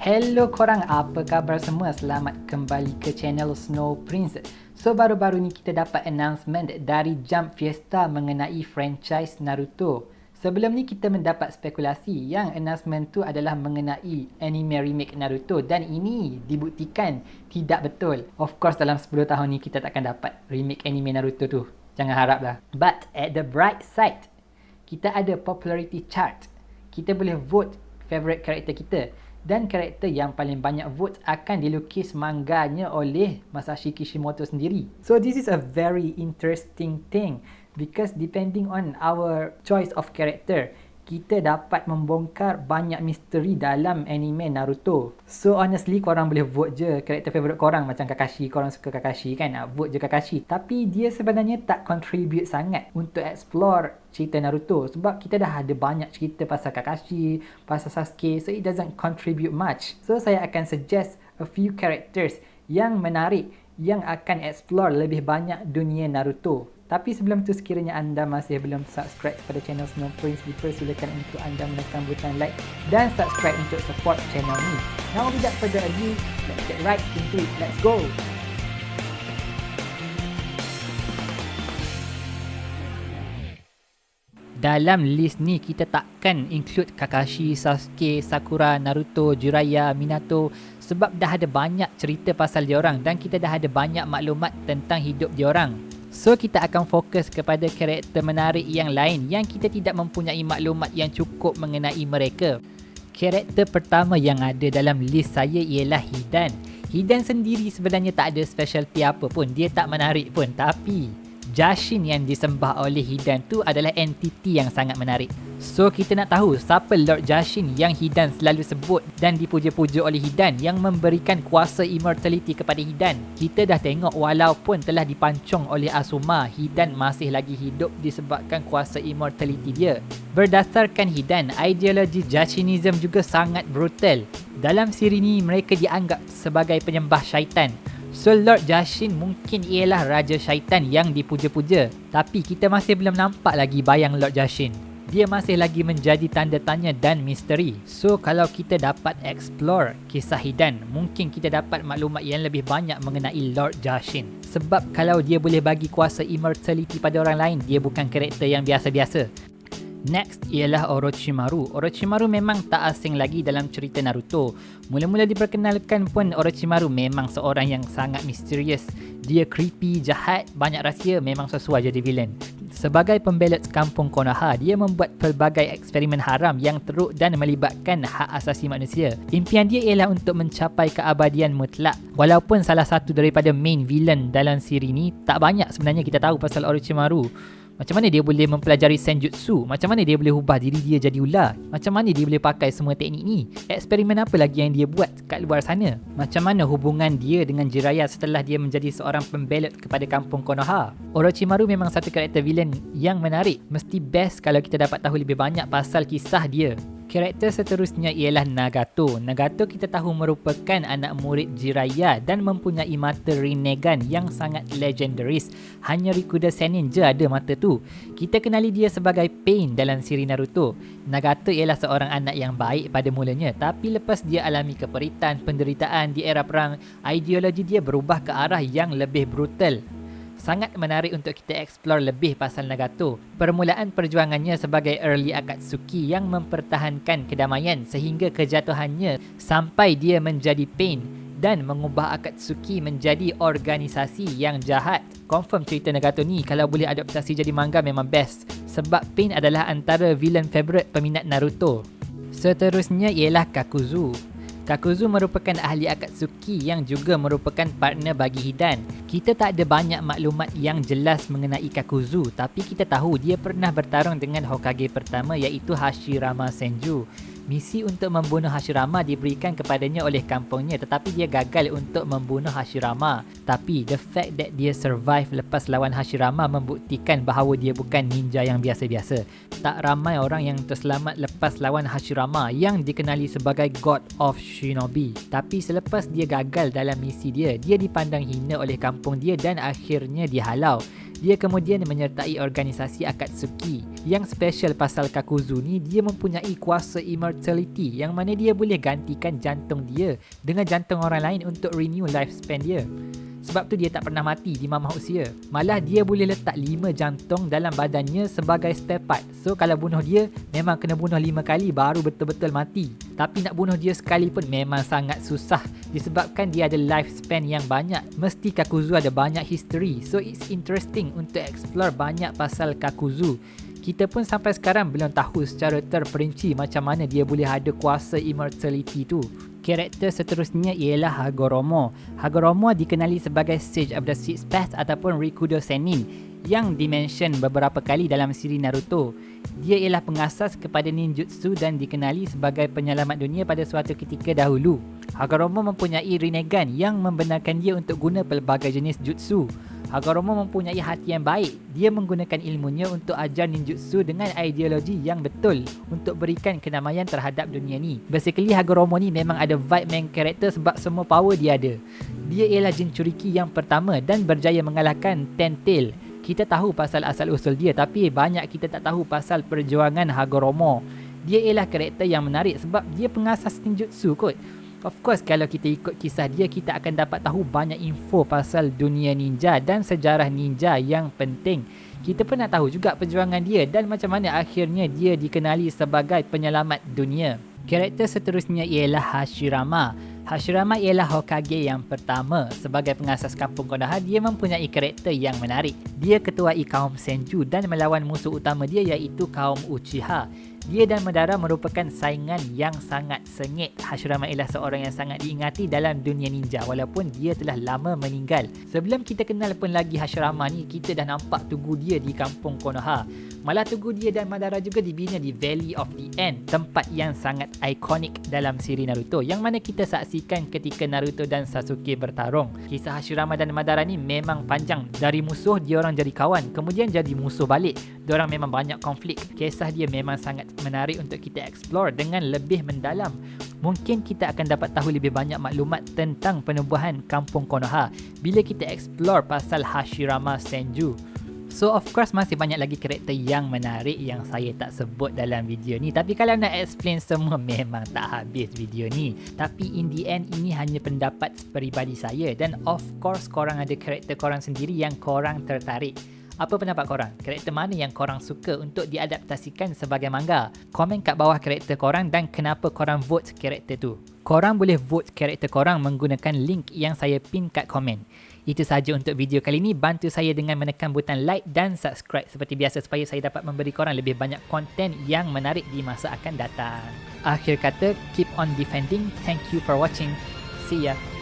Hello korang, apa khabar semua? Selamat kembali ke channel Snow Prince. So baru-baru ni kita dapat announcement dari Jump Fiesta mengenai franchise Naruto. Sebelum ni kita mendapat spekulasi yang announcement tu adalah mengenai anime remake Naruto dan ini dibuktikan tidak betul. Of course dalam 10 tahun ni kita takkan dapat remake anime Naruto tu. Jangan harap lah. But at the bright side, kita ada popularity chart. Kita boleh vote favorite karakter kita. Dan karakter yang paling banyak vote akan dilukis manganya oleh Masashi Kishimoto sendiri. So this is a very interesting thing because depending on our choice of character, kita dapat membongkar banyak misteri dalam anime Naruto. So honestly korang boleh vote je karakter favourite korang. Macam Kakashi, korang suka Kakashi kan, vote je Kakashi. Tapi dia sebenarnya tak contribute sangat untuk explore cerita Naruto sebab kita dah ada banyak cerita pasal Kakashi, pasal Sasuke, so it doesn't contribute much. So saya akan suggest a few characters yang menarik yang akan explore lebih banyak dunia Naruto. Tapi sebelum tu, sekiranya anda masih belum subscribe kepada channel Snow Prince, dipersilakan untuk anda menekan butang like dan subscribe untuk support channel ni. Now without further ado, let's get right into it. Let's go! Dalam list ni kita takkan include Kakashi, Sasuke, Sakura, Naruto, Jiraiya, Minato sebab dah ada banyak cerita pasal diorang dan kita dah ada banyak maklumat tentang hidup diorang. So kita akan fokus kepada karakter menarik yang lain yang kita tidak mempunyai maklumat yang cukup mengenai mereka. Karakter pertama yang ada dalam list saya ialah Hidan. Hidan sendiri sebenarnya tak ada specialty apa pun, dia tak menarik pun, tapi Jashin yang disembah oleh Hidan tu adalah entiti yang sangat menarik. So kita nak tahu siapa Lord Jashin yang Hidan selalu sebut dan dipuja-puja oleh Hidan yang memberikan kuasa immortality kepada Hidan. Kita dah tengok walaupun telah dipancung oleh Asuma, Hidan masih lagi hidup disebabkan kuasa immortality dia. Berdasarkan Hidan, ideologi Jashinism juga sangat brutal. Dalam siri ni mereka dianggap sebagai penyembah syaitan. So Lord Jashin mungkin ialah Raja Syaitan yang dipuja-puja. Tapi kita masih belum nampak lagi bayang Lord Jashin. Dia masih lagi menjadi tanda tanya dan misteri. So kalau kita dapat explore kisah Hidan, mungkin kita dapat maklumat yang lebih banyak mengenai Lord Jashin. Sebab kalau dia boleh bagi kuasa immortality pada orang lain, dia bukan karakter yang biasa-biasa. Next ialah Orochimaru. Orochimaru memang tak asing lagi dalam cerita Naruto. Mula-mula diperkenalkan pun Orochimaru memang seorang yang sangat misterius. Dia creepy, jahat, banyak rahsia, memang sesuai jadi villain. Sebagai pembelot kampung Konoha, dia membuat pelbagai eksperimen haram yang teruk dan melibatkan hak asasi manusia. Impian dia ialah untuk mencapai keabadian mutlak. Walaupun salah satu daripada main villain dalam siri ni, tak banyak sebenarnya kita tahu pasal Orochimaru. Macam mana dia boleh mempelajari senjutsu? Macam mana dia boleh ubah diri dia jadi ular? Macam mana dia boleh pakai semua teknik ni? Eksperimen apa lagi yang dia buat kat luar sana? Macam mana hubungan dia dengan Jiraiya setelah dia menjadi seorang pembelot kepada kampung Konoha? Orochimaru memang satu karakter villain yang menarik. Mesti best kalau kita dapat tahu lebih banyak pasal kisah dia. Karakter seterusnya ialah Nagato. Nagato kita tahu merupakan anak murid Jiraiya dan mempunyai mata Rinnegan yang sangat legendaris. Hanya Rikuda Sennin je ada mata tu. Kita kenali dia sebagai Pain dalam siri Naruto. Nagato ialah seorang anak yang baik pada mulanya, tapi lepas dia alami keperitan, penderitaan di era perang, ideologi dia berubah ke arah yang lebih brutal. Sangat menarik untuk kita explore lebih pasal Nagato. Permulaan perjuangannya sebagai early Akatsuki yang mempertahankan kedamaian sehingga kejatuhannya sampai dia menjadi Pain dan mengubah Akatsuki menjadi organisasi yang jahat. Confirm cerita Nagato ni kalau boleh adaptasi jadi manga memang best sebab Pain adalah antara villain favourite peminat Naruto. Seterusnya ialah Kakuzu. Kakuzu merupakan ahli Akatsuki yang juga merupakan partner bagi Hidan. Kita tak ada banyak maklumat yang jelas mengenai Kakuzu, tapi kita tahu dia pernah bertarung dengan Hokage pertama iaitu Hashirama Senju. Misi untuk membunuh Hashirama diberikan kepadanya oleh kampungnya tetapi dia gagal untuk membunuh Hashirama. Tapi the fact that dia survive lepas lawan Hashirama membuktikan bahawa dia bukan ninja yang biasa-biasa. Tak ramai orang yang terselamat lepas lawan Hashirama yang dikenali sebagai God of Shinobi. Tapi selepas dia gagal dalam misi dia, dia dipandang hina oleh kampung dia dan akhirnya dihalau. Dia kemudian menyertai organisasi Akatsuki. Yang special pasal Kakuzu ni, dia mempunyai kuasa immortality yang mana dia boleh gantikan jantung dia dengan jantung orang lain untuk renew lifespan dia. Sebab tu dia tak pernah mati di mamah usia. Malah dia boleh letak 5 jantung dalam badannya sebagai spare part. So kalau bunuh dia, memang kena bunuh 5 kali baru betul-betul mati. Tapi nak bunuh dia sekali pun memang sangat susah disebabkan dia ada lifespan yang banyak. Mesti Kakuzu ada banyak history. So it's interesting untuk explore banyak pasal Kakuzu. Kita pun sampai sekarang belum tahu secara terperinci macam mana dia boleh ada kuasa immortality tu. Karakter seterusnya ialah Hagoromo. Hagoromo dikenali sebagai Sage of the Six Paths ataupun Rikudo Sennin yang dimention beberapa kali dalam siri Naruto. Dia ialah pengasas kepada ninjutsu dan dikenali sebagai penyelamat dunia pada suatu ketika dahulu. Hagoromo mempunyai Rinnegan yang membenarkan dia untuk guna pelbagai jenis jutsu. Hagoromo mempunyai hati yang baik. Dia menggunakan ilmunya untuk ajar ninjutsu dengan ideologi yang betul untuk berikan kedamaian terhadap dunia ni. Basically Hagoromo ni memang ada vibe main character sebab semua power dia ada. Dia ialah Jinchuriki yang pertama dan berjaya mengalahkan Ten Tail. Kita tahu pasal asal-usul dia tapi banyak kita tak tahu pasal perjuangan Hagoromo. Dia ialah karakter yang menarik sebab dia pengasas ninjutsu kot. Of course, kalau kita ikut kisah dia, kita akan dapat tahu banyak info pasal dunia ninja dan sejarah ninja yang penting. Kita pun nak tahu juga perjuangan dia dan macam mana akhirnya dia dikenali sebagai penyelamat dunia. Karakter seterusnya ialah Hashirama. Hashirama ialah Hokage yang pertama. Sebagai pengasas kampung Konoha, dia mempunyai karakter yang menarik. Dia ketuai kaum Senju dan melawan musuh utama dia iaitu kaum Uchiha. Dia dan Madara merupakan saingan yang sangat sengit. Hashirama ialah seorang yang sangat diingati dalam dunia ninja walaupun dia telah lama meninggal. Sebelum kita kenal pun lagi Hashirama ni, kita dah nampak tugu dia di kampung Konoha. Malah tugu dia dan Madara juga dibina di Valley of the End, tempat yang sangat ikonik dalam siri Naruto yang mana kita saksikan ketika Naruto dan Sasuke bertarung. Kisah Hashirama dan Madara ni memang panjang. Dari musuh, diorang jadi kawan, kemudian jadi musuh balik. Diorang memang banyak konflik. Kisah dia memang sangat menarik untuk kita explore dengan lebih mendalam. Mungkin kita akan dapat tahu lebih banyak maklumat tentang penubuhan kampung Konoha bila kita explore pasal Hashirama Senju. So of course masih banyak lagi karakter yang menarik yang saya tak sebut dalam video ni. Tapi kalau nak explain semua memang tak habis video ni. Tapi in the end ini hanya pendapat peribadi saya. Dan of course korang ada karakter korang sendiri yang korang tertarik. Apa pendapat korang? Karakter mana yang korang suka untuk diadaptasikan sebagai manga? Komen kat bawah karakter korang dan kenapa korang vote karakter tu. Korang boleh vote karakter korang menggunakan link yang saya pin kat komen. Itu sahaja untuk video kali ini. Bantu saya dengan menekan butang like dan subscribe seperti biasa supaya saya dapat memberi korang lebih banyak konten yang menarik di masa akan datang. Akhir kata, keep on defending. Thank you for watching. See ya.